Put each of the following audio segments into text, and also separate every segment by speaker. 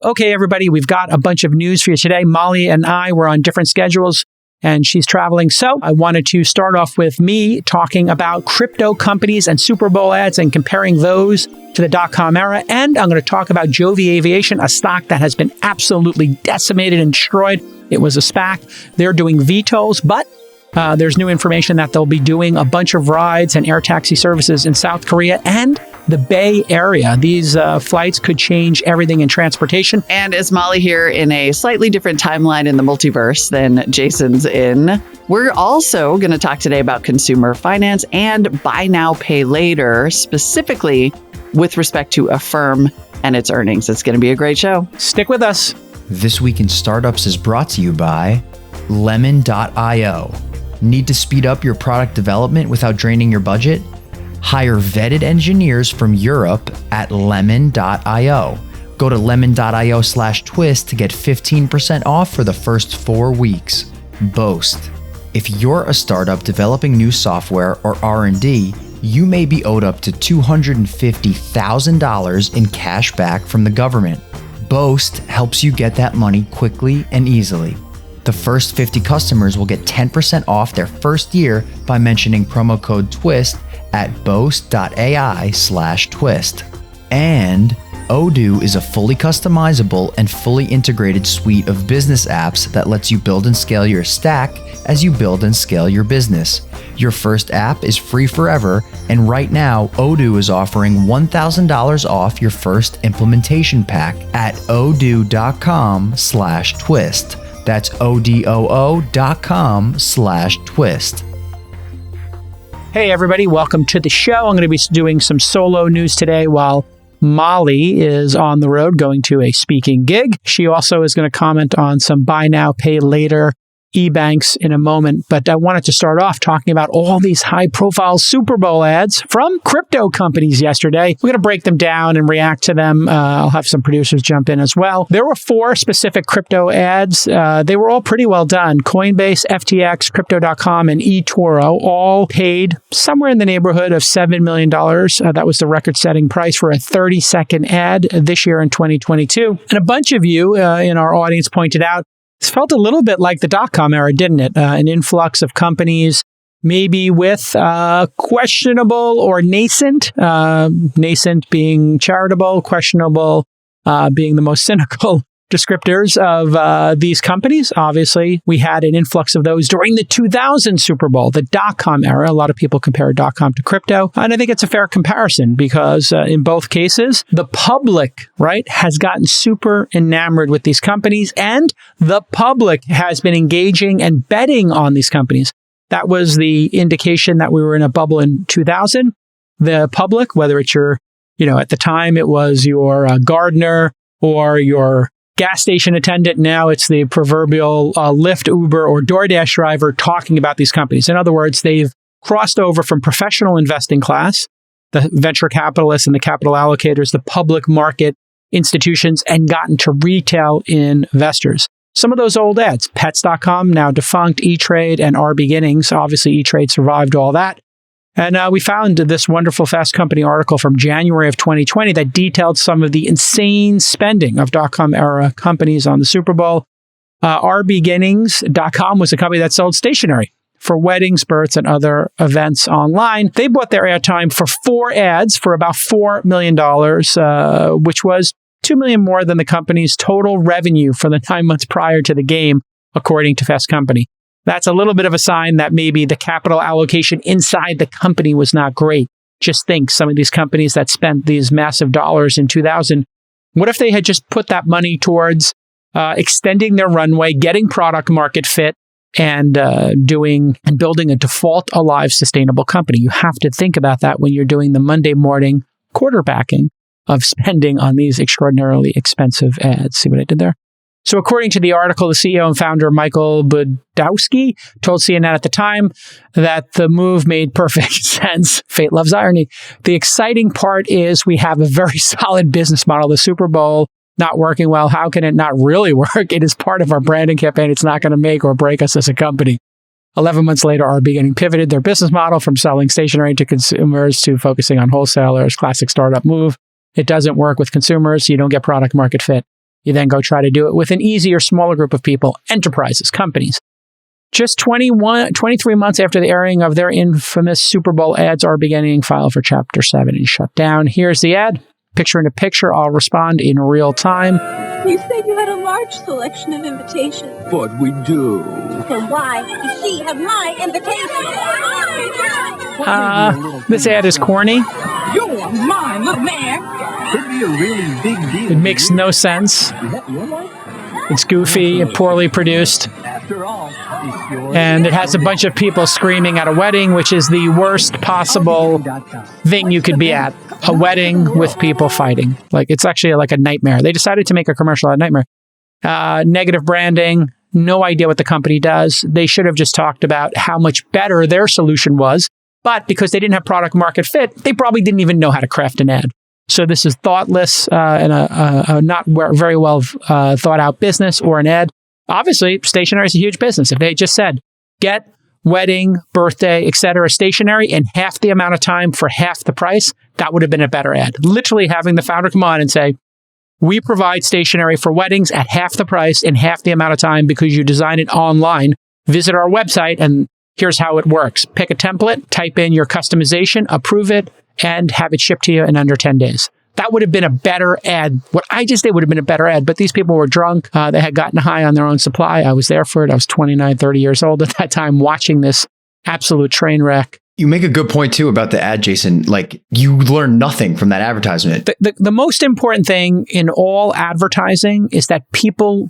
Speaker 1: Okay, everybody, we've got a bunch of news for you today. Molly and I were on different schedules, and she's traveling. So I wanted to start off with me talking about crypto companies and Super Bowl ads and comparing those to the dot-com era. And I'm going to talk about JOBY Aviation, a stock that has been absolutely decimated and destroyed. It was a SPAC. They're doing VTOLs, but there's new information that they'll be doing a bunch of rides and air taxi services in South Korea and the Bay Area. These flights could change everything in transportation.
Speaker 2: And as Molly here in a slightly different timeline in the multiverse than Jason's in, we're also going to talk today about consumer finance and buy now, pay later, specifically with respect to Affirm and its earnings. It's going to be a great show.
Speaker 1: Stick with us.
Speaker 3: This Week in Startups is brought to you by Lemon.io. Need to speed up your product development without draining your budget? Hire vetted engineers from Europe at Lemon.io. Go to lemon.io/twist to get 15% off for the first 4 weeks. Boast. If you're a startup developing new software or R&D, you may be owed up to $250,000 in cash back from the government. Boast helps you get that money quickly and easily. The first 50 customers will get 10% off their first year by mentioning promo code TWIST at boast.ai/twist. And Odoo is a fully customizable and fully integrated suite of business apps that lets you build and scale your stack as you build and scale your business. Your first app is free forever, and right now, Odoo is offering $1,000 off your first implementation pack at odoo.com/twist. That's odoo.com/twist.
Speaker 1: Hey, everybody. Welcome to the show. I'm going to be doing some solo news today while Molly is on the road going to a speaking gig. She also is going to comment on some buy now, pay later e-banks in a moment, but I wanted to start off talking about all these high-profile Super Bowl ads from crypto companies yesterday. We're going to break them down and react to them. I'll have some producers jump in as well. There were 4 specific crypto ads. They were all pretty well done. Coinbase, FTX, Crypto.com, and eToro all paid somewhere in the neighborhood of $7 million. That was the record-setting price for a 30-second ad this year in 2022. And a bunch of you in our audience pointed out, it felt a little bit like the dot-com era, didn't it? An influx of companies, maybe with questionable or nascent being charitable, questionable being the most cynical descriptors of these companies. Obviously, we had an influx of those during the 2000 Super Bowl, the dot-com era. A lot of people compare dot-com to crypto. And I think it's a fair comparison because in both cases, the public, right, has gotten super enamored with these companies, and the public has been engaging and betting on these companies. That was the indication that we were in a bubble in 2000. The public, whether it's your, at the time it was your gardener or your gas station attendant. Now it's the proverbial Lyft, Uber, or DoorDash driver talking about these companies. In other words, they've crossed over from professional investing class, the venture capitalists and the capital allocators, the public market institutions, and gotten to retail investors. Some of those old ads, Pets.com, now defunct, E-Trade, and Our Beginnings. Obviously, E-Trade survived all that. And we found this wonderful Fast Company article from January of 2020 that detailed some of the insane spending of dot-com era companies on the Super Bowl. OurBeginnings.com was a company that sold stationery for weddings, births, and other events online. They bought their airtime for 4 ads for about $4 million, which was $2 million more than the company's total revenue for the 9 months prior to the game, according to Fast Company. That's a little bit of a sign that maybe the capital allocation inside the company was not great. Just think, some of these companies that spent these massive dollars in 2000, what if they had just put that money towards extending their runway, getting product market fit, and building a default alive sustainable company? You have to think about that when you're doing the Monday morning quarterbacking of spending on these extraordinarily expensive ads. See what I did there? So according to the article, the CEO and founder, Michael Budowski, told CNN at the time that the move made perfect sense. Fate loves irony. The exciting part is we have a very solid business model. The Super Bowl not working well. How can it not really work? It is part of our branding campaign. It's not going to make or break us as a company. 11 months later, Our Beginning pivoted their business model from selling stationery to consumers to focusing on wholesalers. Classic startup move. It doesn't work with consumers. So you don't get product market fit. You then go try to do it with an easier, smaller group of people, enterprises, companies. Just 23 months after the airing of their infamous Super Bowl ads are beginning file for Chapter 7 and shut down. Here's the ad. Picture in a picture. I'll respond in real time.
Speaker 4: You said you had a large selection of invitations.
Speaker 5: But we do.
Speaker 4: Then why does she have my invitation?
Speaker 1: This ad is corny.
Speaker 5: You're mine, little man. Could be a really big deal.
Speaker 1: It makes no sense. It's goofy and poorly produced.
Speaker 5: After all, it's yours.
Speaker 1: And it has a bunch of people screaming at a wedding, which is the worst possible thing you could be at. A wedding with people fighting. Like, it's actually like a nightmare. They decided to make a commercial out of nightmare. Negative branding. No idea what the company does. They should have just talked about how much better their solution was. But because they didn't have product market fit, they probably didn't even know how to craft an ad. So this is thoughtless and a not very well thought out business or an ad. Obviously, stationery is a huge business. If they just said, get wedding, birthday, etc., stationery in half the amount of time for half the price, that would have been a better ad. Literally having the founder come on and say, we provide stationery for weddings at half the price in half the amount of time because you design it online. Visit our website and here's how it works. Pick a template, type in your customization, approve it, and have it shipped to you in under 10 days. That would have been a better ad. What I just did would have been a better ad, but these people were drunk. They had gotten high on their own supply. I was there for it. I was 29, 30 years old at that time watching this absolute train wreck.
Speaker 3: You make a good point too about the ad, Jason. Like, you learn nothing from that advertisement.
Speaker 1: The most important thing in all advertising is that people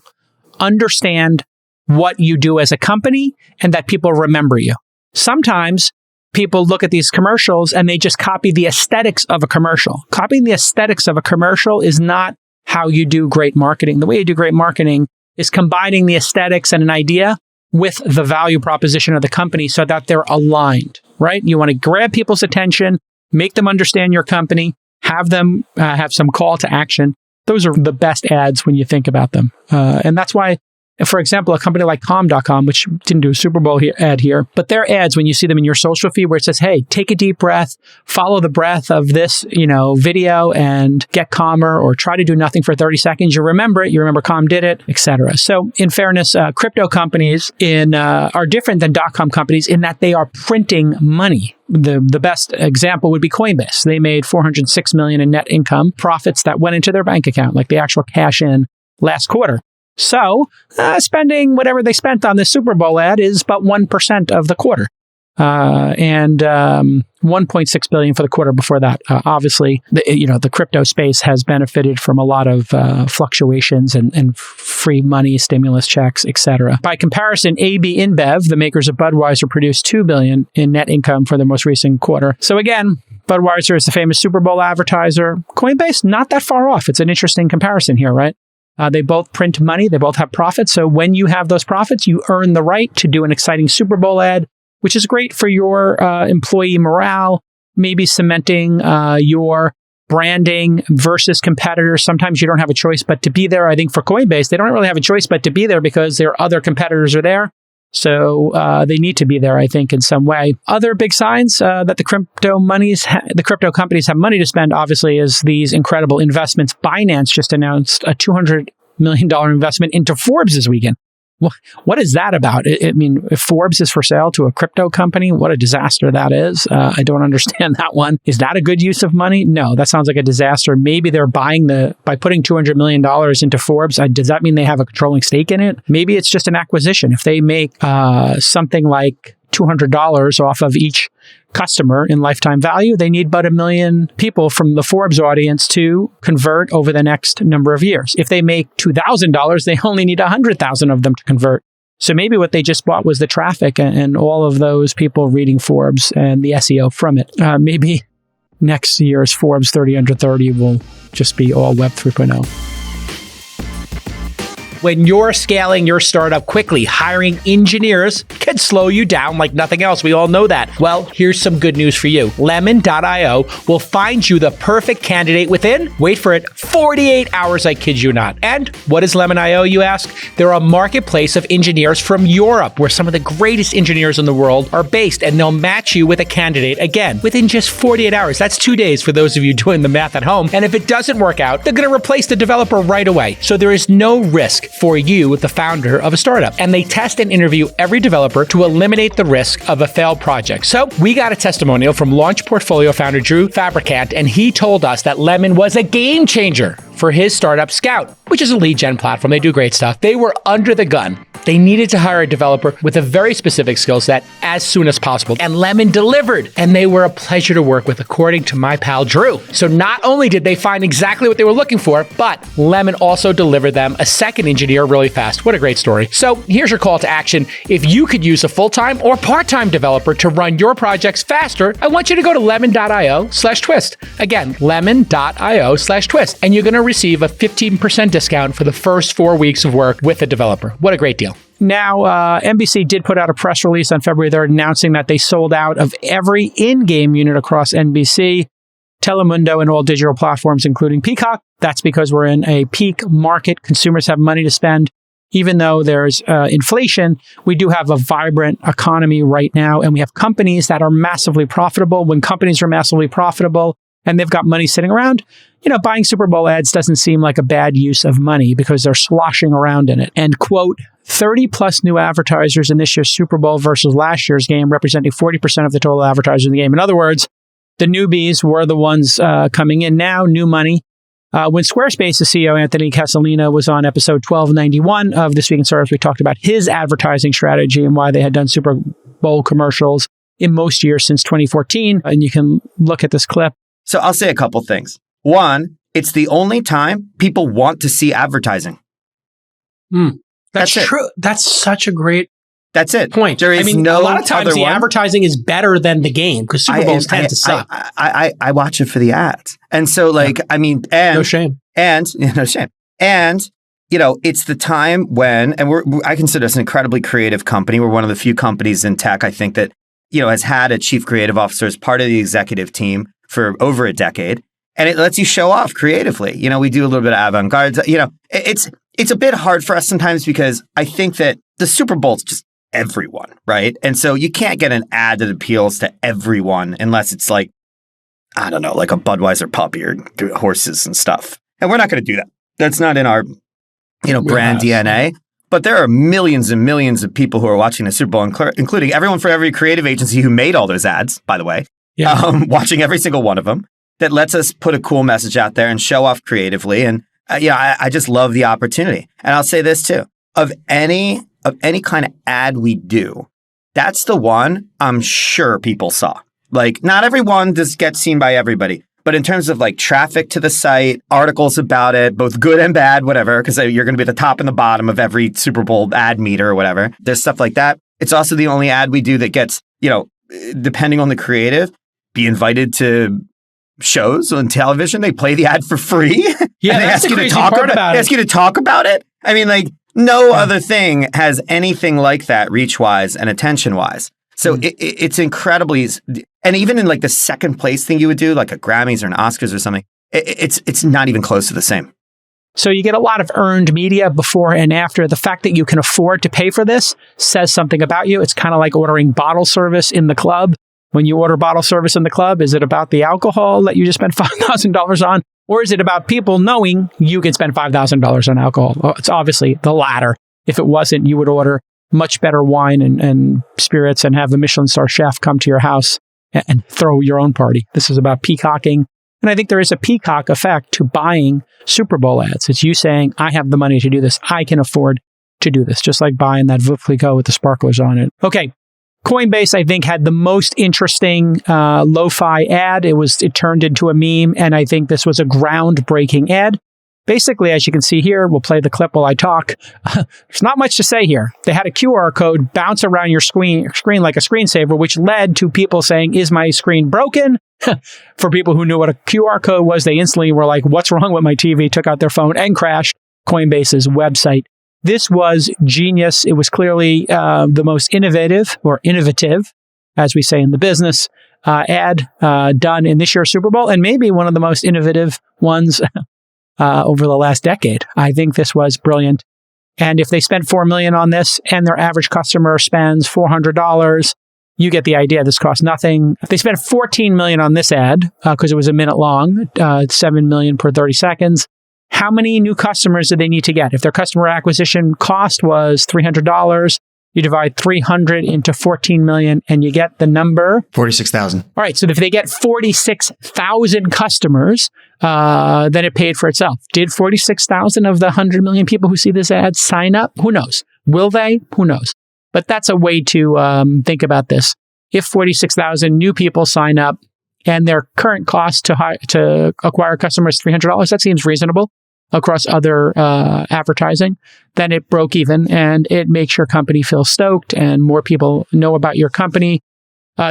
Speaker 1: understand what you do as a company and that people remember you. Sometimes people look at these commercials and they just copy the aesthetics of a commercial. Copying the aesthetics of a commercial is not how you do great marketing. The way you do great marketing is combining the aesthetics and an idea with the value proposition of the company so that they're aligned, right? You want to grab people's attention, make them understand your company, have them have some call to action. Those are the best ads when you think about them. And that's why, for example, a company like Calm.com, which didn't do a Super Bowl ad here, but their ads, when you see them in your social feed where it says, hey, take a deep breath, follow the breath of this, video and get calmer, or try to do nothing for 30 seconds. You remember it. You remember Calm did it, etc. So in fairness, crypto companies are different than .com companies in that they are printing money. The best example would be Coinbase. They made $406 million in net income profits that went into their bank account, like the actual cash in last quarter. So spending whatever they spent on this Super Bowl ad is about 1% of the quarter, and $1.6 billion for the quarter before that. Obviously, the crypto space has benefited from a lot of fluctuations and free money, stimulus checks, etc. By comparison, AB InBev, the makers of Budweiser, produced $2 billion in net income for the most recent quarter. So again, Budweiser is the famous Super Bowl advertiser. Coinbase, not that far off. It's an interesting comparison here, right? They both print money. They both have profits. So when you have those profits, you earn the right to do an exciting Super Bowl ad, which is great for your employee morale, maybe cementing your branding versus competitors. Sometimes you don't have a choice but to be there. I think for Coinbase, they don't really have a choice but to be there because their other competitors are there. So they need to be there, I think, in some way. Other big signs that the crypto companies have money to spend, obviously, is these incredible investments. Binance just announced a $200 million investment into Forbes this weekend. What is that about? I mean, if Forbes is for sale to a crypto company, what a disaster that is. I don't understand that one. Is that a good use of money? No, that sounds like a disaster. Maybe they're by putting $200 million into Forbes, does that mean they have a controlling stake in it? Maybe it's just an acquisition. If they make something like $200 off of each customer in lifetime value, they need about 1 million people from the Forbes audience to convert over the next number of years. If they make $2,000, they only need 100,000 of them to convert. So maybe what they just bought was the traffic and all of those people reading Forbes and the SEO from it. Maybe next year's Forbes 30 under 30 will just be all Web 3.0. When you're scaling your startup quickly, hiring engineers can and slow you down like nothing else. We all know that. Well, here's some good news for you. Lemon.io will find you the perfect candidate within, wait for it, 48 hours, I kid you not. And what is Lemon.io, you ask? They're a marketplace of engineers from Europe, where some of the greatest engineers in the world are based, and they'll match you with a candidate, again, within just 48 hours. That's 2 days for those of you doing the math at home. And if it doesn't work out, they're going to replace the developer right away. So there is no risk for you, the founder of a startup. And they test and interview every developer to eliminate the risk of a failed project. So we got a testimonial from Launch Portfolio founder Drew Fabricant, and he told us that Lemon was a game changer for his startup Scout, which is a lead gen platform. They do great stuff. They were under the gun. They needed to hire a developer with a very specific skill set as soon as possible. And Lemon delivered. And they were a pleasure to work with, according to my pal Drew. So not only did they find exactly what they were looking for, but Lemon also delivered them a second engineer really fast. What a great story. So here's your call to action. If you could use a full-time or part-time developer to run your projects faster, I want you to go to lemon.io/twist. Again, lemon.io/twist. And you're going to receive a 15% discount for the first 4 weeks of work with a developer. What a great deal. Now, NBC did put out a press release on February 3rd announcing that they sold out of every in-game unit across NBC, Telemundo, and all digital platforms, including Peacock. That's because we're in a peak market. Consumers have money to spend. Even though there's inflation, we do have a vibrant economy right now, and we have companies that are massively profitable. When companies are massively profitable and they've got money sitting around, buying Super Bowl ads doesn't seem like a bad use of money because they're sloshing around in it. And quote, 30 plus new advertisers in this year's Super Bowl versus last year's game, representing 40% of the total advertisers in the game. In other words, the newbies were the ones coming in now, new money. When Squarespace's CEO, Anthony Casalina, was on episode 1291 of This Week in Startups, we talked about his advertising strategy and why they had done Super Bowl commercials in most years since 2014. And you can look at this clip.
Speaker 6: So I'll say a couple things. One, it's the only time people want to see advertising.
Speaker 1: That's true. That's such a great
Speaker 6: That's it.
Speaker 1: point.
Speaker 6: There is no
Speaker 1: a lot of times the advertising is better than the game because Super Bowls tend to suck.
Speaker 6: I watch it for the ads. And so and
Speaker 1: no shame.
Speaker 6: And no shame. And it's the time when, and I consider us an incredibly creative company. We're one of the few companies in tech, I think, that, has had a chief creative officer as part of the executive team for over a decade. And it lets you show off creatively. We do a little bit of avant-garde. It's a bit hard for us sometimes because I think that the Super Bowl is just everyone, right? And so you can't get an ad that appeals to everyone unless it's like a Budweiser puppy or horses and stuff. And we're not going to do that. That's not in our, brand DNA. But there are millions and millions of people who are watching the Super Bowl, including everyone for every creative agency who made all those ads, by the way, watching every single one of them. That lets us put a cool message out there and show off creatively. And I just love the opportunity. And I'll say this too: of any kind of ad we do, that's the one I'm sure people saw. Like, not everyone just gets seen by everybody, but in terms of like traffic to the site, articles about it, both good and bad, whatever, because you're going to be at the top and the bottom of every Super Bowl ad meter or whatever. There's stuff like that. It's also the only ad we do that gets, depending on the creative, be invited to shows on television. They play the ad for free.
Speaker 1: Yeah,
Speaker 6: they
Speaker 1: that's the crazy part about it.
Speaker 6: They ask you to talk about it. I mean, no other thing has anything like that reach-wise and attention-wise. So it's incredibly, and even in the second place thing you would do, like a Grammys or an Oscars or something, it's not even close to the same.
Speaker 1: So you get a lot of earned media before and after. The fact that you can afford to pay for this says something about you. It's kind of like ordering bottle service in the club. When you order bottle service in the club, is it about the alcohol that you just spent $5,000 on? Or is it about people knowing you can spend $5,000 on alcohol? Well, it's obviously the latter. If it wasn't, you would order much better wine and spirits and have a Michelin star chef come to your house and throw your own party. This is about peacocking. And I think there is a peacock effect to buying Super Bowl ads. It's you saying, I have the money to do this. I can afford to do this. Just like buying that Veuve Clicquot with the sparklers on it. Okay. Coinbase, I think, had the most interesting lo-fi ad. It turned into a meme, and I think this was a groundbreaking ad. Basically, as you can see here, we'll play the clip while I talk. There's not much to say here. They had a QR code bounce around your screen like a screensaver, which led to people saying, is my screen broken? For people who knew what a QR code was, they instantly were like, what's wrong with my TV? Took out their phone and crashed Coinbase's website. This was genius. It was clearly the most innovative, as we say in the business, ad done in this year's Super Bowl, and maybe one of the most innovative ones over the last decade. I think this was brilliant. And if they spent $4 million on this and their average customer spends $400, you get the idea. This costs nothing. If they spent $14 million on this ad, because it was a minute long, $7 million per 30 seconds, how many new customers do they need to get? If their customer acquisition cost was $300, you divide 300 into 14 million and you get the number
Speaker 3: 46,000.
Speaker 1: All right. So if they get 46,000 customers, then it paid for itself. Did 46,000 of the 100 million people who see this ad sign up? Who knows? Will they? Who knows? But that's a way to think about this. If 46,000 new people sign up and their current cost to acquire customers $300, that seems reasonable across other advertising, then it broke even and it makes your company feel stoked and more people know about your company.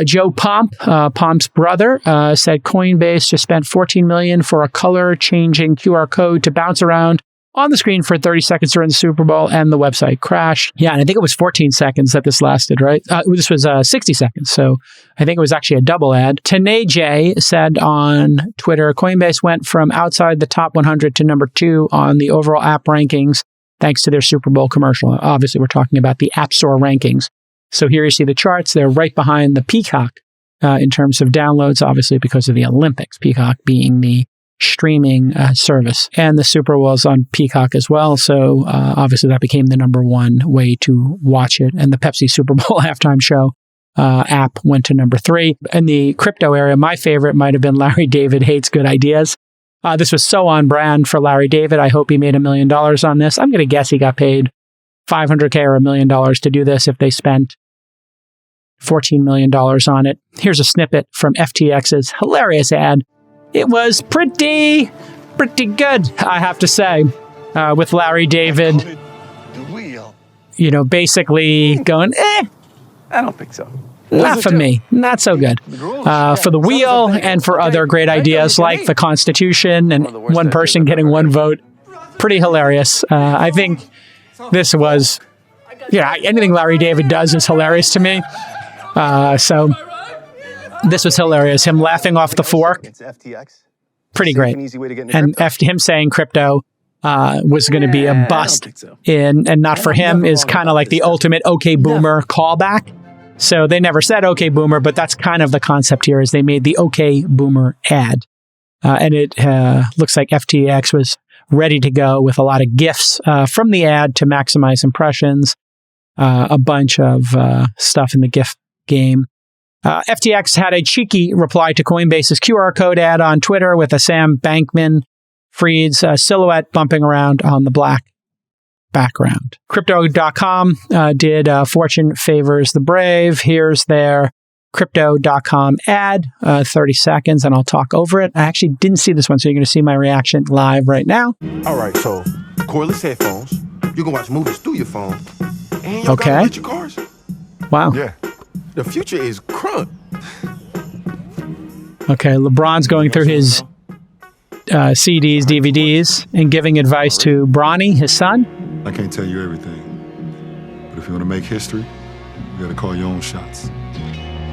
Speaker 1: Joe Pomp, Pomp's brother, said Coinbase just spent $14 million for a color-changing QR code to bounce around on the screen for 30 seconds during the Super Bowl, and the website crashed. Yeah, and I think it was 14 seconds that this lasted, right? This was 60 seconds, so I think it was actually a double ad. Tanae J said on Twitter, Coinbase went from outside the top 100 to number 2 on the overall app rankings thanks to their Super Bowl commercial. Obviously, we're talking about the App Store rankings. So here you see the charts. They're right behind the Peacock in terms of downloads, obviously because of the Olympics, Peacock being the streaming service. And the Super Bowl is on Peacock as well. So obviously that became the number 1 way to watch it. And the Pepsi Super Bowl halftime show app went to number 3. In the crypto area, my favorite might have been Larry David Hates Good Ideas. This was so on brand for Larry David. I hope he made $1 million on this. I'm going to guess he got paid $500K or $1 million to do this if they spent $14 million on it. Here's a snippet from FTX's hilarious ad. It was pretty good, I have to say, with Larry David, basically going,
Speaker 7: I don't think so.
Speaker 1: Not for me. Not so good. For the wheel and for other great ideas like the Constitution and one person getting one vote. Pretty hilarious. I think this was, anything Larry David does is hilarious to me. So this was hilarious. Him laughing off the fork. Pretty great. And him saying crypto was going to be a bust and not for him is kind of like the ultimate OK Boomer callback. So they never said OK Boomer, but that's kind of the concept here is they made the OK Boomer ad. And it looks like FTX was ready to go with a lot of GIFs from the ad to maximize impressions, a bunch of stuff in the GIF game. FTX had a cheeky reply to Coinbase's QR code ad on Twitter with a Sam Bankman-Fried's silhouette bumping around on the black background. Crypto.com did Fortune Favors the Brave. Here's their Crypto.com ad, 30 seconds, and I'll talk over it. I actually didn't see this one, so you're going to see my reaction live right now.
Speaker 8: All right, so cordless headphones. You can watch movies through your phone. And you
Speaker 1: okay.
Speaker 8: Get your cars.
Speaker 1: Wow.
Speaker 8: Yeah. The future is crunk.
Speaker 1: Okay, LeBron's going through his CDs, DVDs, and giving advice to Bronny, his son.
Speaker 9: I can't tell you everything, but if you want to make history, you got to call your own shots.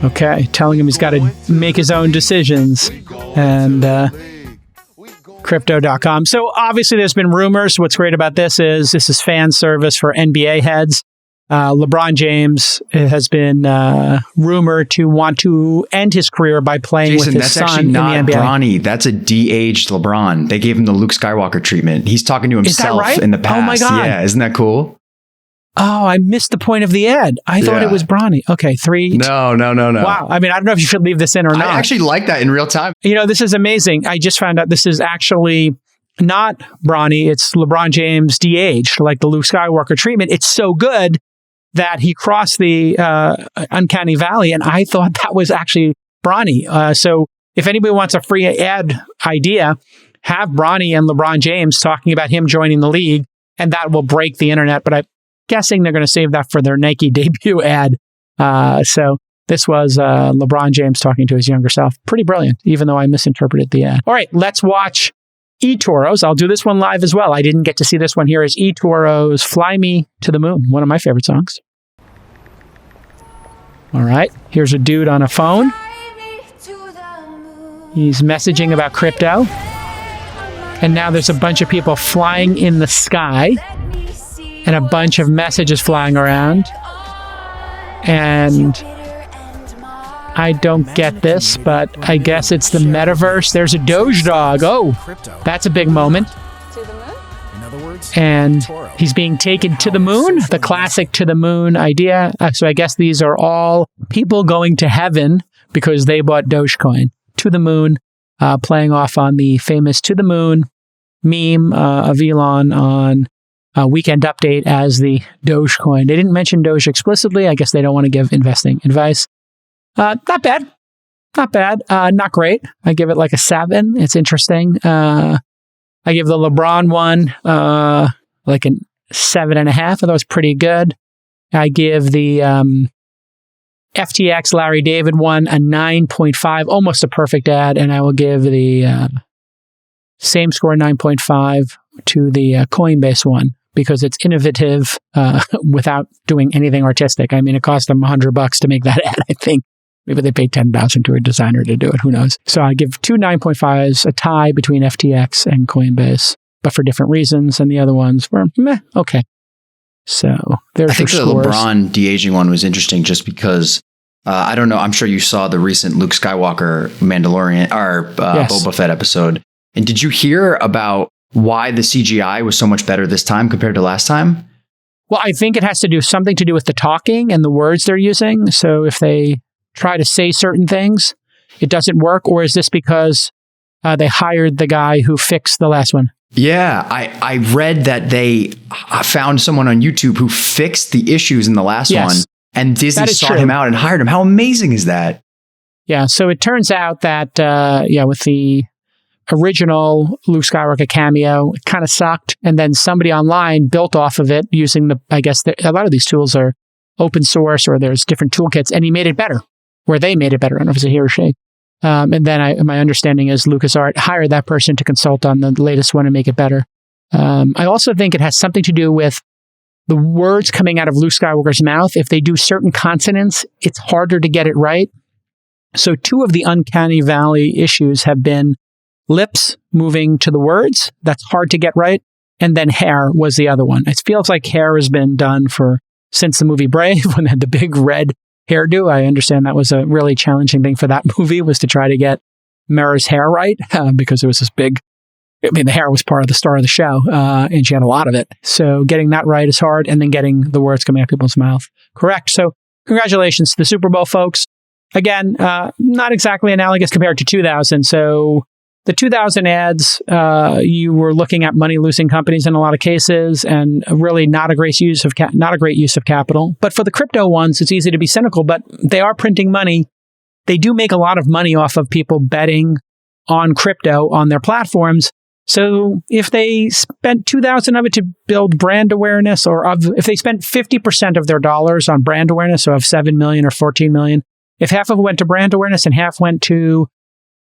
Speaker 1: Okay, telling him he's got to make his own decisions. And Crypto.com. So obviously there's been rumors. What's great about this is fan service for NBA heads. LeBron James has been rumored to want to end his career by playing with his son in the NBA.
Speaker 3: That's actually not Bronny. That's a de-aged LeBron. They gave him the Luke Skywalker treatment. He's talking to himself in the past.
Speaker 1: Oh my God.
Speaker 3: Yeah, isn't that cool?
Speaker 1: Oh, I missed the point of the ad. I thought it was Bronny. Okay, 3.
Speaker 3: No.
Speaker 1: Wow. I mean, I don't know if you should leave this in or not.
Speaker 3: I actually like that in real time.
Speaker 1: This is amazing. I just found out this is actually not Bronny. It's LeBron James de-aged, like the Luke Skywalker treatment. It's so good that he crossed the uncanny valley, and I thought that was actually Bronny. So if anybody wants a free ad idea, have Bronny and LeBron James talking about him joining the league, and that will break the internet. But I'm guessing they're going to save that for their Nike debut ad. So this was LeBron James talking to his younger self. Pretty brilliant, even though I misinterpreted the ad. All right, let's watch eToro's. I'll do this one live as well. I didn't get to see this one here. Is eToro's Fly Me to the Moon, one of my favorite songs. All right, here's a dude on a phone. He's messaging about crypto. And now there's a bunch of people flying in the sky and a bunch of messages flying around. And I don't get this, but I guess it's the metaverse. There's a Doge dog. Oh, that's a big moment. And he's being taken to the moon, the classic to the moon idea. So I guess these are all people going to heaven because they bought Dogecoin. To the moon, playing off on the famous to the moon meme of Elon on Weekend Update as the Dogecoin. They didn't mention Doge explicitly. I guess they don't want to give investing advice. Not bad. Not bad. Not great. I give it like a 7. It's interesting. I give the LeBron one like a 7.5. I thought it was pretty good. I give the FTX Larry David one a 9.5, almost a perfect ad. And I will give the same score 9.5 to the Coinbase one because it's innovative without doing anything artistic. I mean, it cost them $100 to make that ad, I think. Maybe they paid $10,000 to a designer to do it. Who knows? So I give 2 9.5s, a tie between FTX and Coinbase, but for different reasons. And the other ones were meh, okay. So there's your scores.
Speaker 3: I think the LeBron de-aging one was interesting just because, I don't know, I'm sure you saw the recent Luke Skywalker Mandalorian or
Speaker 1: Yes.
Speaker 3: Boba Fett episode. And did you hear about why the CGI was so much better this time compared to last time?
Speaker 1: Well, I think it has to do something to do with the talking and the words they're using. So if they try to say certain things, it doesn't work? Or is this because they hired the guy who fixed the last one?
Speaker 3: Yeah, I read that they found someone on YouTube who fixed the issues in the last one, and Disney sought him out and hired him. How amazing is that?
Speaker 1: Yeah, so it turns out that, with the original Luke Skywalker cameo, it kind of sucked. And then somebody online built off of it using a lot of these tools are open source or there's different toolkits, and he made it better. Where they made it better. I don't know if it's a he or she. And then my understanding is LucasArts hired that person to consult on the latest one and make it better. I also think it has something to do with the words coming out of Luke Skywalker's mouth. If they do certain consonants, it's harder to get it right. So 2 of the uncanny valley issues have been lips moving to the words. That's hard to get right. And then hair was the other one. It feels like hair has been done since the movie Brave when they had the big red hairdo. I understand that was a really challenging thing for that movie, was to try to get Mara's hair right because it was this big, the hair was part of the star of the show and she had a lot of it. So getting that right is hard, and then getting the words coming out of people's mouth correct. So congratulations to the Super Bowl folks. Again, not exactly analogous compared to 2000. So the 2000 ads, you were looking at money-losing companies in a lot of cases, and really not a great use of capital. But for the crypto ones, it's easy to be cynical, but they are printing money. They do make a lot of money off of people betting on crypto on their platforms. So if they spent 2,000 of it to build brand awareness, if they spent 50% of their dollars on brand awareness, so of 7 million or 14 million, if half of it went to brand awareness and half went to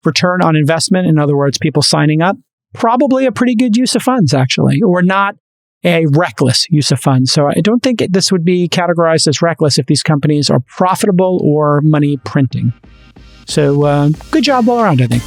Speaker 1: return on investment, in other words, people signing up, probably a pretty good use of funds, actually, or not a reckless use of funds. So I don't think this would be categorized as reckless if these companies are profitable or money printing. So good job all around, I think.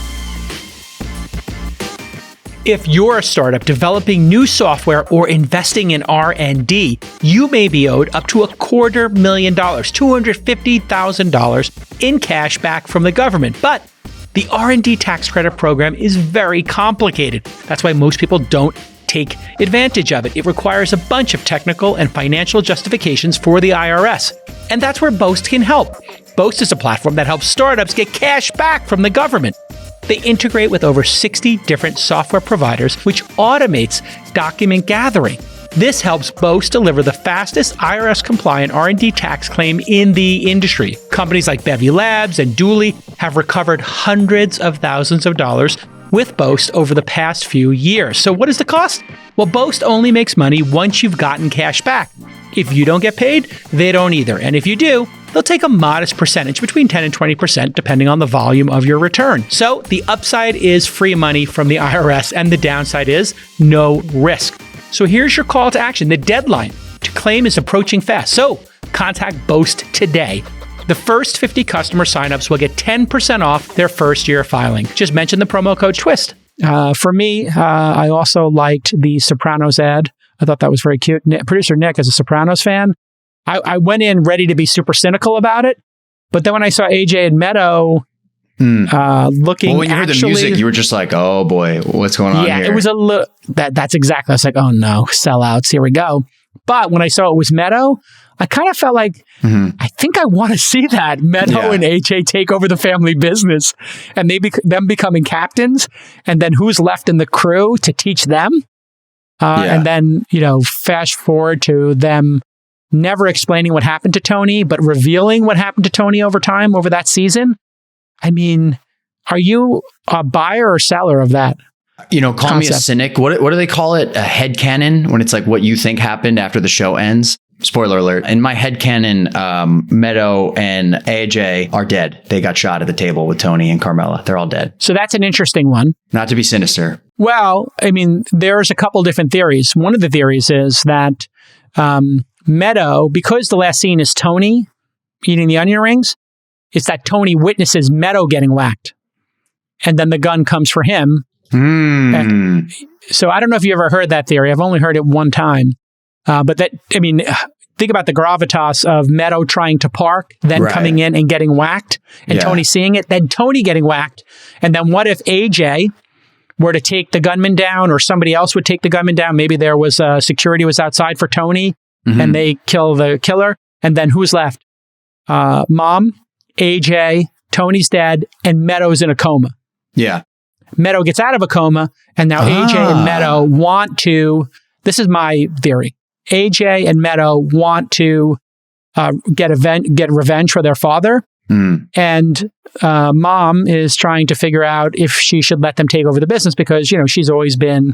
Speaker 1: If you're a startup developing new software or investing in R&D, you may be owed up to $250,000, $250,000 in cash back from the government. But the R&D tax credit program is very complicated. That's why most people don't take advantage of it. It requires a bunch of technical and financial justifications for the IRS. And that's where Boast can help. Boast is a platform that helps startups get cash back from the government. They integrate with over 60 different software providers, which automates document gathering. This helps Boast deliver the fastest IRS-compliant R&D tax claim in the industry. Companies like Bevy Labs and Dooley have recovered hundreds of thousands of dollars with Boast over the past few years. So what is the cost? Well, Boast only makes money once you've gotten cash back. If you don't get paid, they don't either. And if you do, they'll take a modest percentage, between 10 and 20%, depending on the volume of your return. So the upside is free money from the IRS, and the downside is no risk. So here's your call to action. The deadline to claim is approaching fast. So contact Boast today. The first 50 customer signups will get 10% off their first year filing. Just mention the promo code TWIST. For me, I also liked the Sopranos ad. I thought that was very cute. Producer Nick is a Sopranos fan. I went in ready to be super cynical about it, but then when I saw AJ and Meadow looking,
Speaker 3: when you heard the music, you were just like, "Oh boy, what's going on here?"
Speaker 1: Yeah, it was a little. That's exactly. I was like, "Oh no, sellouts, here we go." But when I saw it was Meadow, I kind of felt like I think I want to see that Meadow and AJ take over the family business, and them becoming captains, and then who's left in the crew to teach them, and then fast forward to them never explaining what happened to Tony, but revealing what happened to Tony over time, over that season. I mean, are you a buyer or seller of that?
Speaker 3: Call me a cynic. What do they call it? A headcanon, when it's like what you think happened after the show ends. Spoiler alert. In my headcanon, Meadow and AJ are dead. They got shot at the table with Tony and Carmela. They're all dead.
Speaker 1: So that's an interesting one.
Speaker 3: Not to be sinister.
Speaker 1: Well, I mean, there's a couple different theories. One of the theories is that Meadow, because the last scene is Tony eating the onion rings, it's that Tony witnesses Meadow getting whacked. And then the gun comes for him. So I don't know if you ever heard that theory. I've only heard it one time. But think about the gravitas of Meadow trying to park, then coming in and getting whacked, and Tony seeing it, then Tony getting whacked. And then what if AJ were to take the gunman down, or somebody else would take the gunman down? Maybe there was security was outside for Tony, and they kill the killer. And then who's left? Mom, AJ, Tony's dead, and Meadow's in a coma.
Speaker 3: Yeah.
Speaker 1: Meadow gets out of a coma, and now AJ and Meadow want to, this is my theory, AJ and Meadow want to get revenge for their father. And Mom is trying to figure out if she should let them take over the business because, she's always been,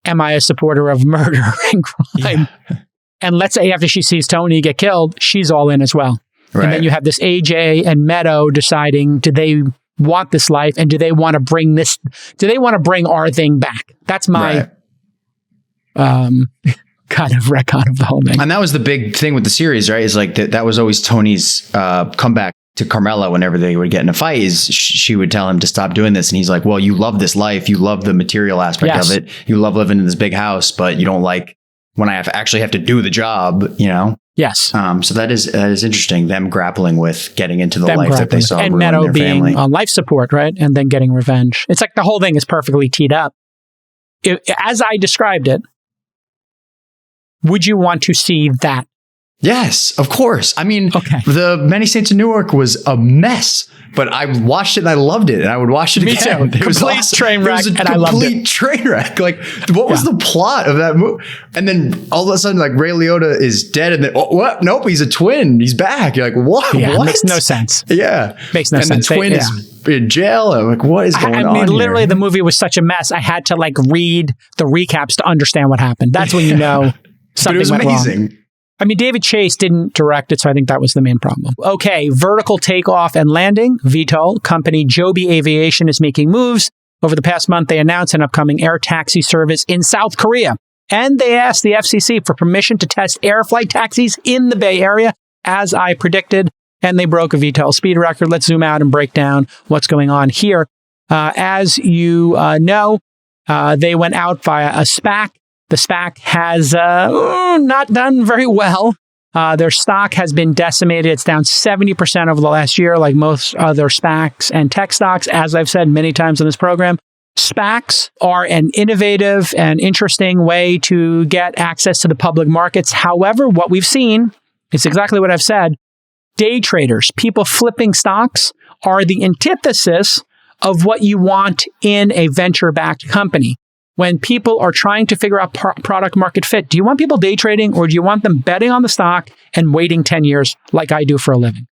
Speaker 1: am I a supporter of murder and crime? Yeah. And let's say after she sees Tony get killed, she's all in as well. Right. And then you have this AJ and Meadow deciding, do they want this life, and do they want to bring our thing back? That's my kind of retcon of the whole thing.
Speaker 3: And that was the big thing with the series, right? Is like that was always Tony's comeback to Carmela whenever they would get in a fight, is she would tell him to stop doing this. And he's like, well, you love this life. You love the material aspect of it. You love living in this big house, but you don't like when I actually have to do the job,
Speaker 1: Yes.
Speaker 3: So that is interesting. Them grappling with getting into the life that they saw
Speaker 1: and
Speaker 3: ruin
Speaker 1: Meadow
Speaker 3: their
Speaker 1: being
Speaker 3: family.
Speaker 1: on life support, right? And then getting revenge. It's like the whole thing is perfectly teed up. As I described it, would you want to see that?
Speaker 3: Yes, of course. I mean, the Many Saints of Newark was a mess, but I watched it and I loved it, and I would watch it again.
Speaker 1: Me too. Complete train wreck, and I loved it. Complete
Speaker 3: train wreck. Like, what was the plot of that movie? And then all of a sudden, like, Ray Liotta is dead, and then what? Nope, he's a twin. He's back. You're like, what?
Speaker 1: Yeah,
Speaker 3: what?
Speaker 1: It makes no sense.
Speaker 3: Yeah,
Speaker 1: makes no sense.
Speaker 3: And the twin is in jail. I'm like, what is going on? I mean,
Speaker 1: literally, the movie was such a mess. I had to read the recaps to understand what happened. That's when you know something went
Speaker 3: amazing.
Speaker 1: Wrong. I mean, David Chase didn't direct it, so I think that was the main problem. Okay, vertical takeoff and landing. VTOL company JOBY Aviation is making moves. Over the past month, they announced an upcoming air taxi service in South Korea. And they asked the FCC for permission to test air flight taxis in the Bay Area, as I predicted. And they broke a VTOL speed record. Let's zoom out and break down what's going on here. As you know, they went out via a SPAC. The SPAC has not done very well. Their stock has been decimated. It's down 70% over the last year, like most other SPACs and tech stocks. As I've said many times on this program, SPACs are an innovative and interesting way to get access to the public markets. However, what we've seen is exactly what I've said. Day traders, people flipping stocks, are the antithesis of what you want in a venture-backed company. When people are trying to figure out product market fit, do you want people day trading, or do you want them betting on the stock and waiting 10 years like I do for a living?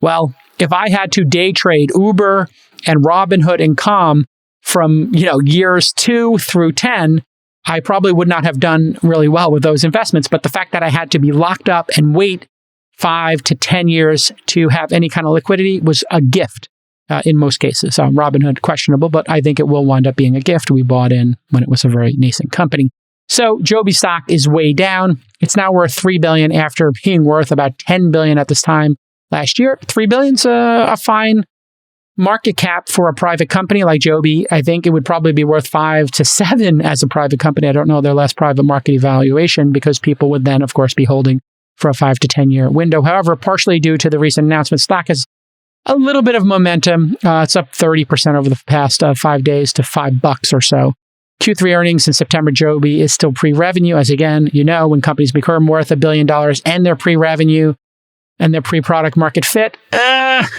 Speaker 1: Well, if I had to day trade Uber and Robinhood and Calm from, years 2 through 10, I probably would not have done really well with those investments. But the fact that I had to be locked up and wait 5 to 10 years to have any kind of liquidity was a gift in most cases. Robinhood, questionable, but I think it will wind up being a gift. We bought in when it was a very nascent company. So Joby stock is way down. It's now worth $3 billion after being worth about $10 billion at this time last year. $3 billion's a fine market cap for a private company like Joby. I think it would probably be worth 5 to 7 as a private company. I don't know their last private market evaluation because people would then, of course, be holding for a 5 to 10 year window. However, partially due to the recent announcement, stock has a little bit of momentum. It's up 30% over the past 5 days to $5 or so. Q3 earnings in September, Joby is still pre-revenue. As again, you know, when companies become worth $1 billion and their pre-revenue and their pre-product market fit,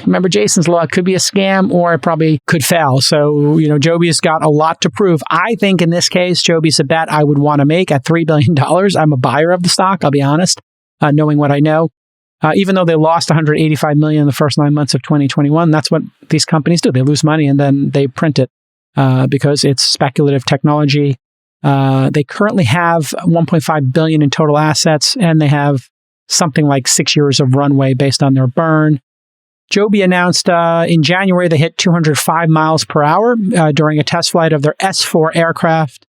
Speaker 1: remember Jason's law, it could be a scam or it probably could fail. So, you know, Joby's got a lot to prove. I think in this case, Joby's a bet I would want to make at $3 billion. I'm a buyer of the stock, I'll be honest, knowing what I know. Even though they lost $185 million in the first 9 months of 2021, that's what these companies do. They lose money and then they print it because it's speculative technology. They currently have $1.5 billion in total assets, and they have something like 6 years of runway based on their burn. Joby announced in January they hit 205 miles per hour during a test flight of their S4 aircraft,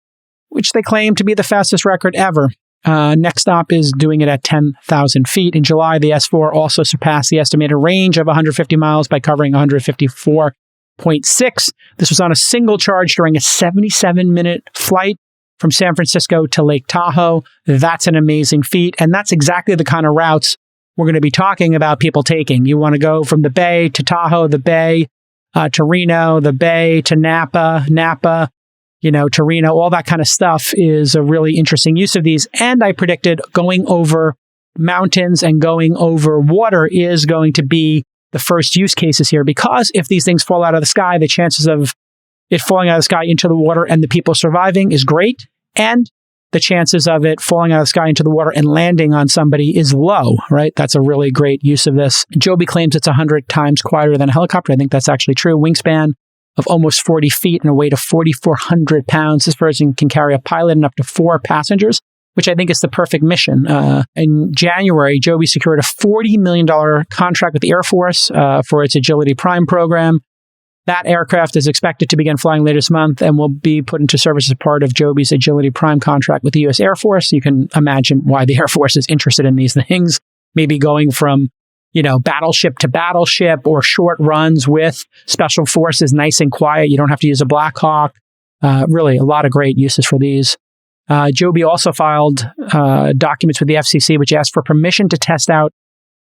Speaker 1: which they claim to be the fastest record ever. Next stop is doing it at 10,000 feet. In July, the S4 also surpassed the estimated range of 150 miles by covering 154.6. This was on a single charge during a 77-minute flight from San Francisco to Lake Tahoe. That's an amazing feat. And that's exactly the kind of routes we're going to be talking about people taking. You want to go from the Bay to Tahoe, the Bay to Reno, the Bay to Napa, you know, to Reno, all that kind of stuff is a really interesting use of these. And I predicted going over mountains and going over water is going to be the first use cases here, because if these things fall out of the sky, the chances of it falling out of the sky into the water and the people surviving is great. And the chances of it falling out of the sky into the water and landing on somebody is low, right? That's a really great use of this. Joby claims it's 100 times quieter than a helicopter. I think that's actually true. Wingspan of almost 40 feet and a weight of 4,400 pounds. This version can carry a pilot and up to 4 passengers, which I think is the perfect mission. In January, Joby secured a $40 million contract with the Air Force for its Agility Prime program. That aircraft is expected to begin flying later this month and will be put into service as part of Joby's Agility Prime contract with the U.S. Air Force. You can imagine why the Air Force is interested in these things, maybe going from, you know, battleship to battleship or short runs with special forces, nice and quiet. You don't have to use a Black Hawk. Really, a lot of great uses for these. Joby also filed documents with the FCC, which asked for permission to test out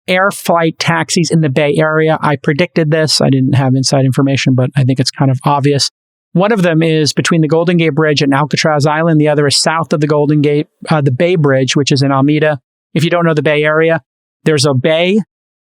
Speaker 1: air flight taxis in the Bay Area. I predicted this. I didn't have inside information, but I think it's kind of obvious. One of them is between the Golden Gate Bridge and Alcatraz Island. The other is south of the Golden Gate, the Bay Bridge, which is in Alameda. If you don't know the Bay Area, there's a bay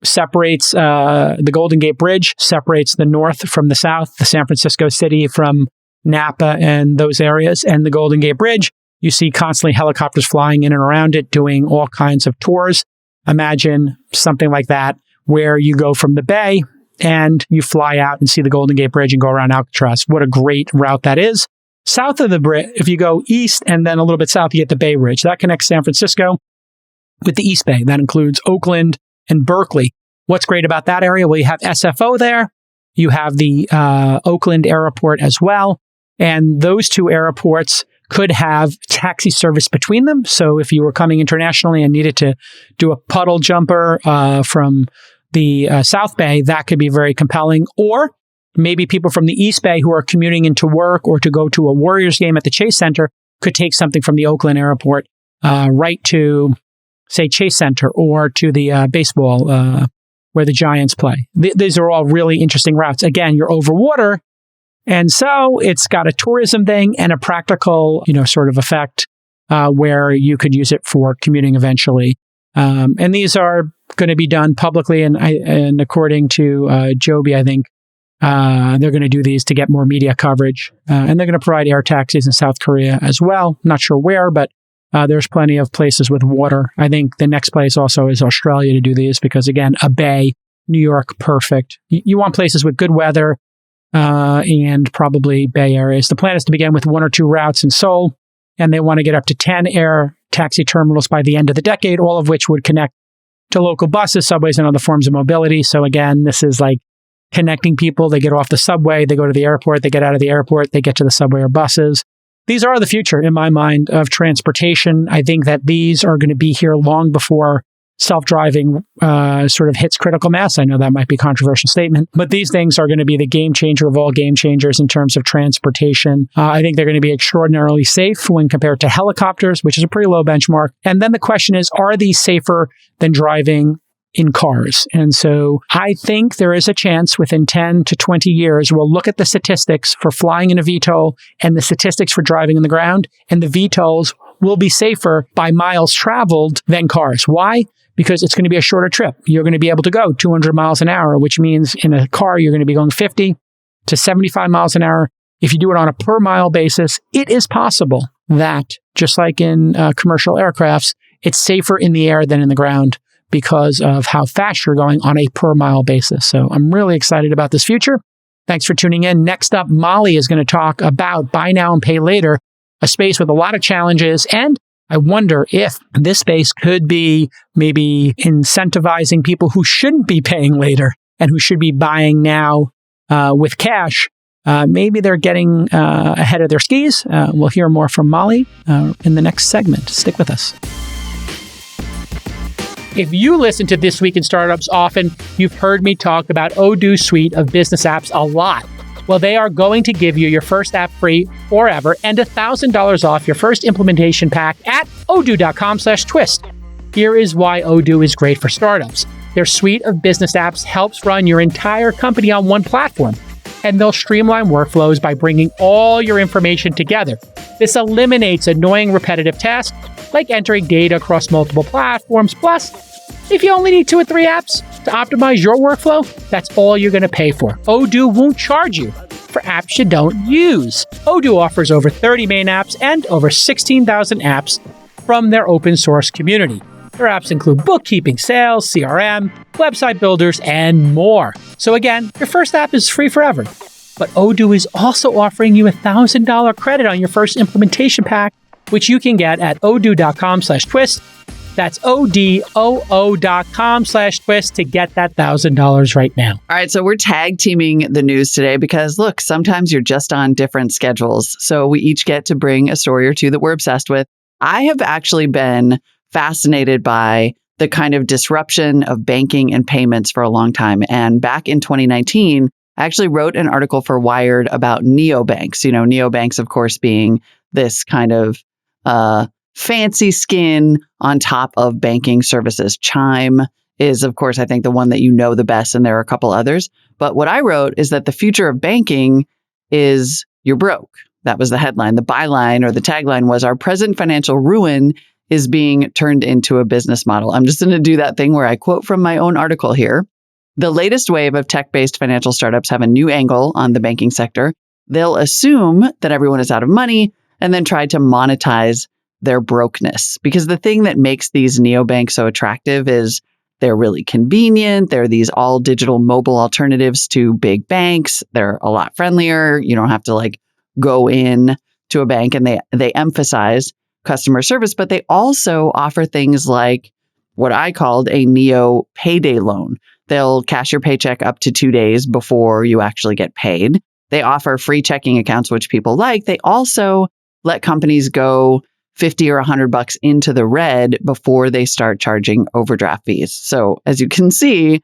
Speaker 1: separates the Golden Gate Bridge, separates the north from the south, the San Francisco city from Napa and those areas. And the Golden Gate Bridge, you see constantly helicopters flying in and around it, doing all kinds of tours. Imagine something like that, where you go from the Bay and you fly out and see the Golden Gate Bridge and go around Alcatraz. What a great route that is. South of the bridge, if you go east and then a little bit south, you get the Bay Bridge. That connects San Francisco with the East Bay. That includes Oakland and Berkeley. What's great about that area? Well, you have SFO there. You have the Oakland Airport as well. And those two airports could have taxi service between them. So if you were coming internationally and needed to do a puddle jumper from the South Bay, that could be very compelling. Or maybe people from the East Bay who are commuting into work or to go to a Warriors game at the Chase Center could take something from the Oakland Airport right to, say, Chase Center or to the baseball where the Giants play. These are all really interesting routes. Again, you're over water. And so it's got a tourism thing and a practical, sort of effect where you could use it for commuting eventually. And these are going to be done publicly. And according to Joby, I think they're going to do these to get more media coverage. And they're going to provide air taxis in South Korea as well. Not sure where, but there's plenty of places with water. I think the next place also is Australia to do these because, again, a bay, New York, perfect. You want places with good weather. And probably Bay areas. The plan is to begin with 1 or 2 routes in Seoul, and they want to get up to 10 air taxi terminals by the end of the decade, all of which would connect to local buses, subways, and other forms of mobility. So again, this is like connecting people. They get off the subway, they go to the airport, they get out of the airport, they get to the subway or buses. These are the future, in my mind, of transportation. I think that these are going to be here long before self-driving sort of hits critical mass. I know that might be a controversial statement, but these things are going to be the game changer of all game changers in terms of transportation. I think they're going to be extraordinarily safe when compared to helicopters, which is a pretty low benchmark. And then the question is, are these safer than driving in cars? And so I think there is a chance within 10 to 20 years, we'll look at the statistics for flying in a VTOL and the statistics for driving on the ground, and the VTOLs will be safer by miles traveled than cars. Why? Because it's going to be a shorter trip. You're going to be able to go 200 miles an hour, which means in a car, you're going to be going 50 to 75 miles an hour. If you do it on a per mile basis, it is possible that, just like in commercial aircrafts, it's safer in the air than in the ground because of how fast you're going on a per mile basis. So I'm really excited about this future. Thanks for tuning in. Next up, Molly is going to talk about buy now and pay later, a space with a lot of challenges. And I wonder if this space could be maybe incentivizing people who shouldn't be paying later and who should be buying now with cash. Maybe they're getting ahead of their skis. We'll hear more from Molly in the next segment. Stick with us. If you listen to This Week in Startups often, you've heard me talk about Odoo's suite of business apps a lot. Well, they are going to give you your first app free forever and $1,000 off your first implementation pack at odoo.com/twist. Here is why Odoo is great for startups. Their suite of business apps helps run your entire company on one platform, and they'll streamline workflows by bringing all your information together. This eliminates annoying repetitive tasks like entering data across multiple platforms. Plus, if you only need 2 or 3 apps to optimize your workflow, that's all you're going to pay for. Odoo won't charge you for apps you don't use. Odoo offers over 30 main apps and over 16,000 apps from their open source community. Their apps include bookkeeping, sales, CRM, website builders, and more. So again, your first app is free forever. But Odoo is also offering you $1,000 credit on your first implementation pack, which you can get at odoo.com/twist. That's odoo.com/twist to get that $1,000 right now.
Speaker 2: All right, so we're tag teaming the news today because, look, sometimes you're just on different schedules. So we each get to bring a story or two that we're obsessed with. I have actually been fascinated by the kind of disruption of banking and payments for a long time. And back in 2019, I actually wrote an article for Wired about neobanks. You know, neobanks, of course, being this kind of fancy skin on top of banking services. Chime is, of course, I think the one that you know the best, and there are a couple others. But what I wrote is that the future of banking is you're broke. That was the headline. The byline or the tagline was, our present financial ruin is being turned into a business model. I'm just going to do that thing where I quote from my own article here. The latest wave of tech-based financial startups have a new angle on the banking sector. They'll assume that everyone is out of money and then try to monetize their brokenness. Because the thing that makes these neobanks so attractive is they're really convenient. They're these all digital mobile alternatives to big banks. They're a lot friendlier. You don't have to go in to a bank, and they emphasize customer service, but they also offer things like what I called a neo payday loan. They'll cash your paycheck up to 2 days before you actually get paid. They offer free checking accounts, which people like. They also let companies go 50 or $100 into the red before they start charging overdraft fees. So as you can see,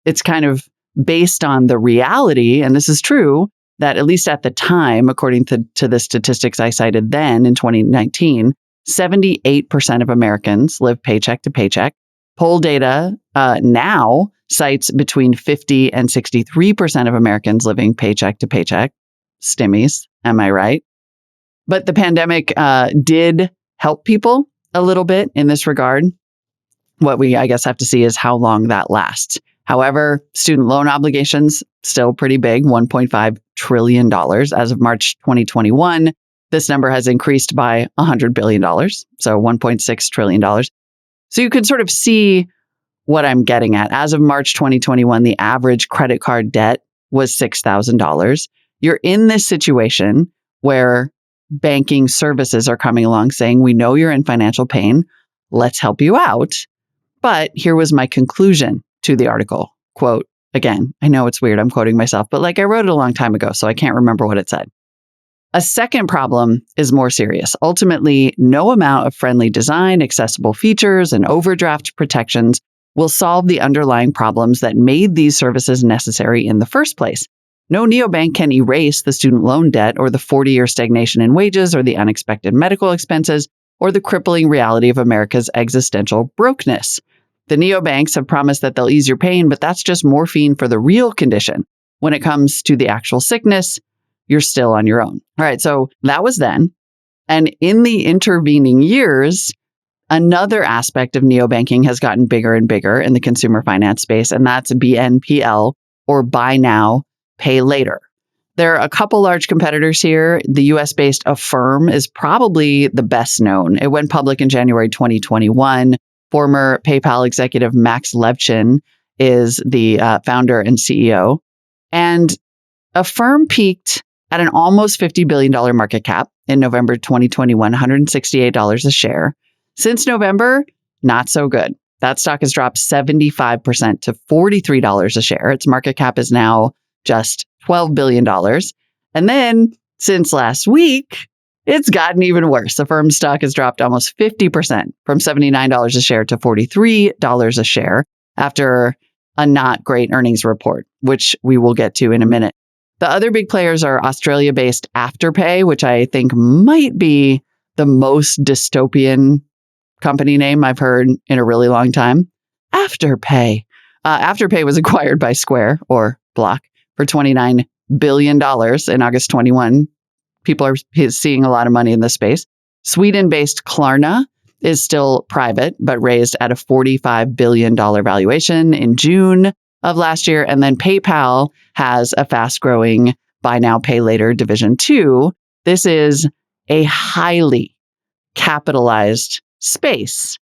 Speaker 2: it's kind of based on the reality, and this is true, that at least at the time, according to the statistics I cited then in 2019, 78% of Americans live paycheck to paycheck. Poll data now cites between 50 and 63% of Americans living paycheck to paycheck. Stimmies, am I right? But the pandemic did help people a little bit in this regard. What we, I guess, have to see is how long that lasts. However, student loan obligations, still pretty big, $1.5 trillion. As of March 2021, this number has increased by $100 billion, so $1.6 trillion. So you can sort of see what I'm getting at. As of March 2021, the average credit card debt was $6,000. You're in this situation where banking services are coming along saying, we know you're in financial pain. Let's help you out. But here was my conclusion to the article. Quote, again, I know it's weird, I'm quoting myself, but I wrote it a long time ago, so I can't remember what it said. A second problem is more serious. Ultimately, no amount of friendly design, accessible features, and overdraft protections will solve the underlying problems that made these services necessary in the first place. No neobank can erase the student loan debt or the 40-year stagnation in wages or the unexpected medical expenses or the crippling reality of America's existential brokenness. The neobanks have promised that they'll ease your pain, but that's just morphine for the real condition. When it comes to the actual sickness, you're still on your own. All right, so that was then. And in the intervening years, another aspect of neobanking has gotten bigger and bigger in the consumer finance space, and that's BNPL, or buy now, pay later. There are a couple large competitors here. The US-based Affirm is probably the best known. It went public in January 2021. Former PayPal executive Max Levchin is the founder and CEO. And Affirm peaked at an almost $50 billion market cap in November 2021, $168 a share. Since November, not so good. That stock has dropped 75% to $43 a share. Its market cap is now just $12 billion. And then since last week, it's gotten even worse. The Affirm stock has dropped almost 50% from $79 a share to $43 a share after a not great earnings report, which we will get to in a minute. The other big players are Australia-based Afterpay, which I think might be the most dystopian company name I've heard in a really long time. Afterpay. Afterpay was acquired by Square, or Block, for $29 billion in August 21. People are seeing a lot of money in this space. Sweden-based Klarna is still private, but raised at a $45 billion valuation in June of last year. And then PayPal has a fast-growing buy now, pay later division too. This is a highly capitalized space,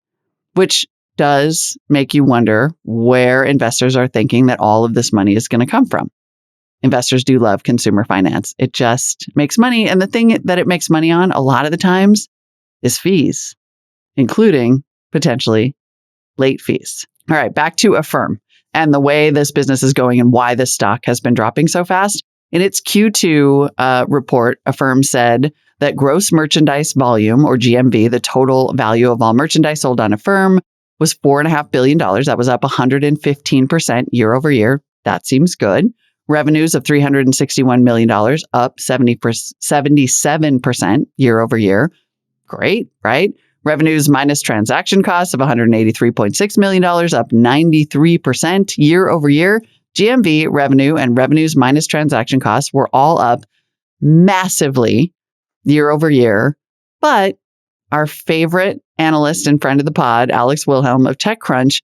Speaker 2: which does make you wonder where investors are thinking that all of this money is going to come from. Investors do love consumer finance. It just makes money. And the thing that it makes money on a lot of the times is fees, including potentially late fees. All right, back to Affirm and the way this business is going and why this stock has been dropping so fast. In its Q2 report, Affirm said that gross merchandise volume, or GMV, the total value of all merchandise sold on Affirm, was $4.5 billion. That was up 115% year over year. That seems good. Revenues of $361 million, up 77% year over year. Great, right? Revenues minus transaction costs of $183.6 million, up 93% year over year. GMV, revenue, and revenues minus transaction costs were all up massively year over year. But our favorite analyst and friend of the pod, Alex Wilhelm of TechCrunch,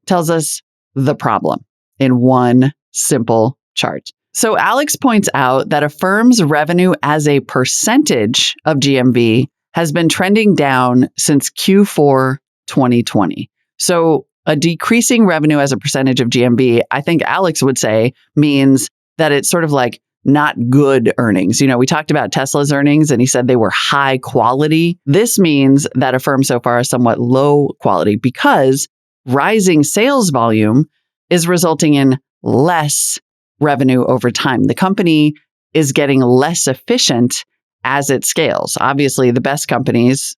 Speaker 2: tells us the problem in one simple chart. So Alex points out that Affirm's revenue as a percentage of GMV has been trending down since Q4 2020. So a decreasing revenue as a percentage of GMV, I think Alex would say, means that it's sort of like not good earnings. You know, we talked about Tesla's earnings and he said they were high quality. This means that Affirm so far is somewhat low quality because rising sales volume is resulting in less revenue over time. The company is getting less efficient as it scales. Obviously, the best companies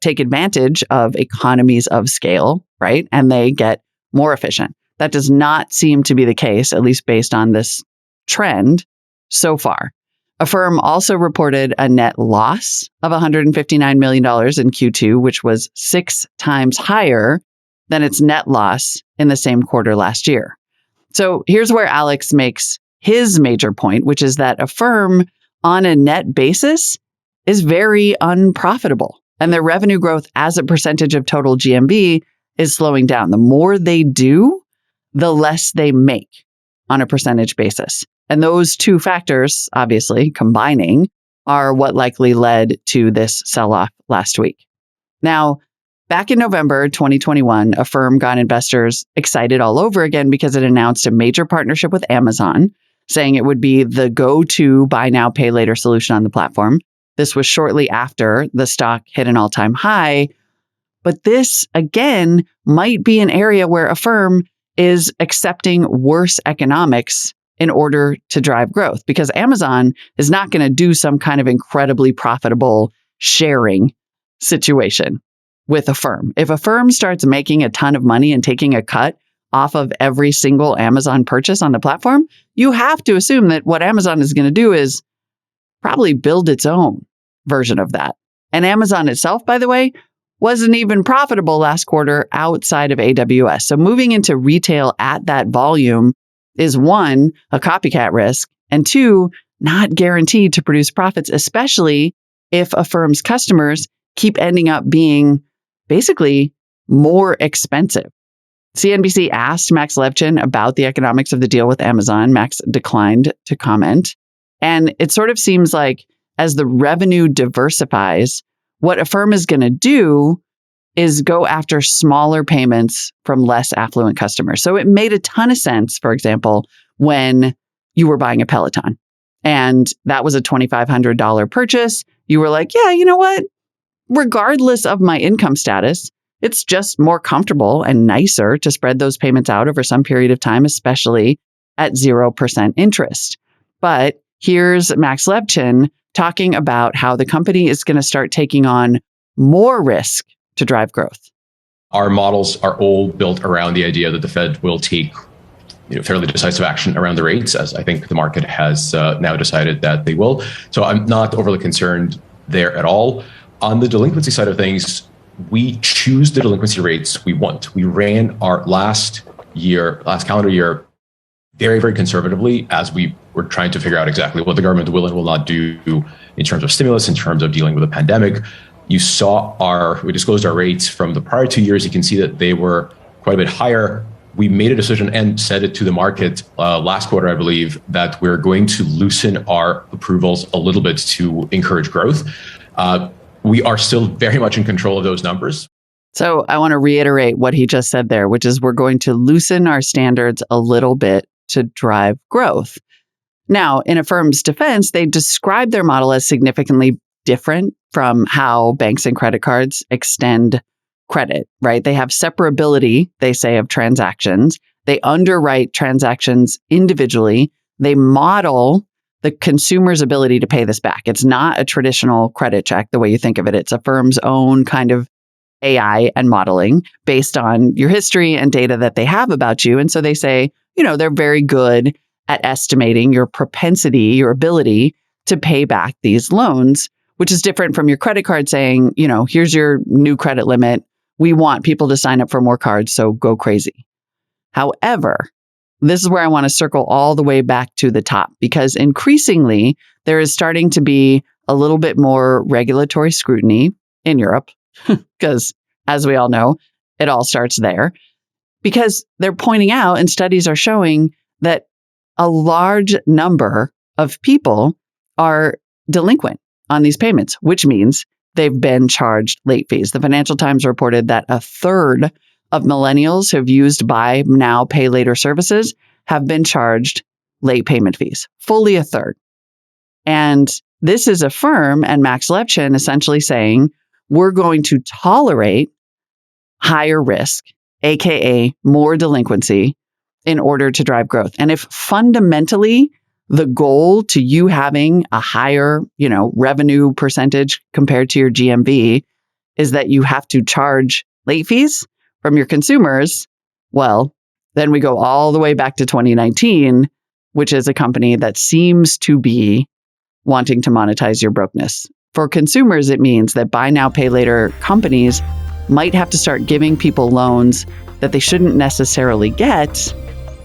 Speaker 2: take advantage of economies of scale, right? And they get more efficient. That does not seem to be the case, at least based on this trend so far. Affirm also reported a net loss of $159 million in Q2, which was 6 times higher than its net loss in the same quarter last year. So here's where Alex makes his major point, which is that Affirm on a net basis is very unprofitable. And their revenue growth as a percentage of total GMV is slowing down. The more they do, the less they make on a percentage basis. And those two factors, obviously combining, are what likely led to this sell-off last week. Now, back in November 2021, Affirm got investors excited all over again because it announced a major partnership with Amazon, saying it would be the go-to buy now, pay later solution on the platform. This was shortly after the stock hit an all-time high. But this, again, might be an area where Affirm is accepting worse economics in order to drive growth, because Amazon is not going to do some kind of incredibly profitable sharing situation with Affirm. If Affirm starts making a ton of money and taking a cut off of every single Amazon purchase on the platform, you have to assume that what Amazon is going to do is probably build its own version of that. And Amazon itself, by the way, wasn't even profitable last quarter outside of AWS. So moving into retail at that volume is one, a copycat risk, and two, not guaranteed to produce profits, especially if Affirm's customers keep ending up being basically more expensive. CNBC asked Max Levchin about the economics of the deal with Amazon. Max declined to comment. And it sort of seems like as the revenue diversifies, what Affirm is going to do is go after smaller payments from less affluent customers. So it made a ton of sense, for example, when you were buying a Peloton and that was a $2,500 purchase. You were like, yeah, you know what? Regardless of my income status, it's just more comfortable and nicer to spread those payments out over some period of time, especially at 0% interest. But here's Max Levchin talking about how the company is going to start taking on more risk to drive growth.
Speaker 10: Our models are all built around the idea that the Fed will take fairly decisive action around the rates, as I think the market has now decided that they will. So I'm not overly concerned there at all. On the delinquency side of things, we choose the delinquency rates we want. We ran our last calendar year, very, very conservatively as we were trying to figure out exactly what the government will and will not do in terms of stimulus, in terms of dealing with a pandemic. You saw we disclosed our rates from the prior 2 years. You can see that they were quite a bit higher. We made a decision and said it to the market last quarter, I believe, that we're going to loosen our approvals a little bit to encourage growth. We are still very much in control of those numbers.
Speaker 2: So I want to reiterate what he just said there, which is we're going to loosen our standards a little bit to drive growth. Now, in Affirm's defense, they describe their model as significantly different from how banks and credit cards extend credit, right? They have separability, they say, of transactions. They underwrite transactions individually. They model the consumer's ability to pay this back. It's not a traditional credit check the way you think of it. It's Affirm's own kind of AI and modeling based on your history and data that they have about you. And so they say, they're very good at estimating your propensity, your ability to pay back these loans, which is different from your credit card saying, here's your new credit limit. We want people to sign up for more cards, so go crazy. However, this is where I want to circle all the way back to the top, because increasingly there is starting to be a little bit more regulatory scrutiny in Europe, because as we all know, it all starts there, because they're pointing out and studies are showing that a large number of people are delinquent on these payments, which means they've been charged late fees. The Financial Times reported that a third of millennials who've used buy now, pay later services have been charged late payment fees, fully a third. And this is Affirm and Max Levchin essentially saying, we're going to tolerate higher risk, AKA more delinquency, in order to drive growth. And if fundamentally the goal to you having a higher, revenue percentage compared to your GMV is that you have to charge late fees from your consumers, well, then we go all the way back to 2019, which is a company that seems to be wanting to monetize your brokenness. For consumers, it means that buy now, pay later companies might have to start giving people loans that they shouldn't necessarily get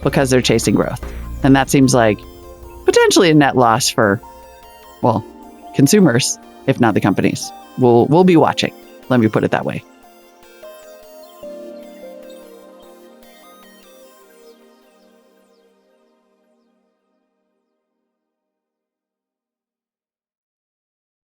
Speaker 2: because they're chasing growth. And that seems like potentially a net loss for, consumers, if not the companies. We'll be watching. Let me put it that way.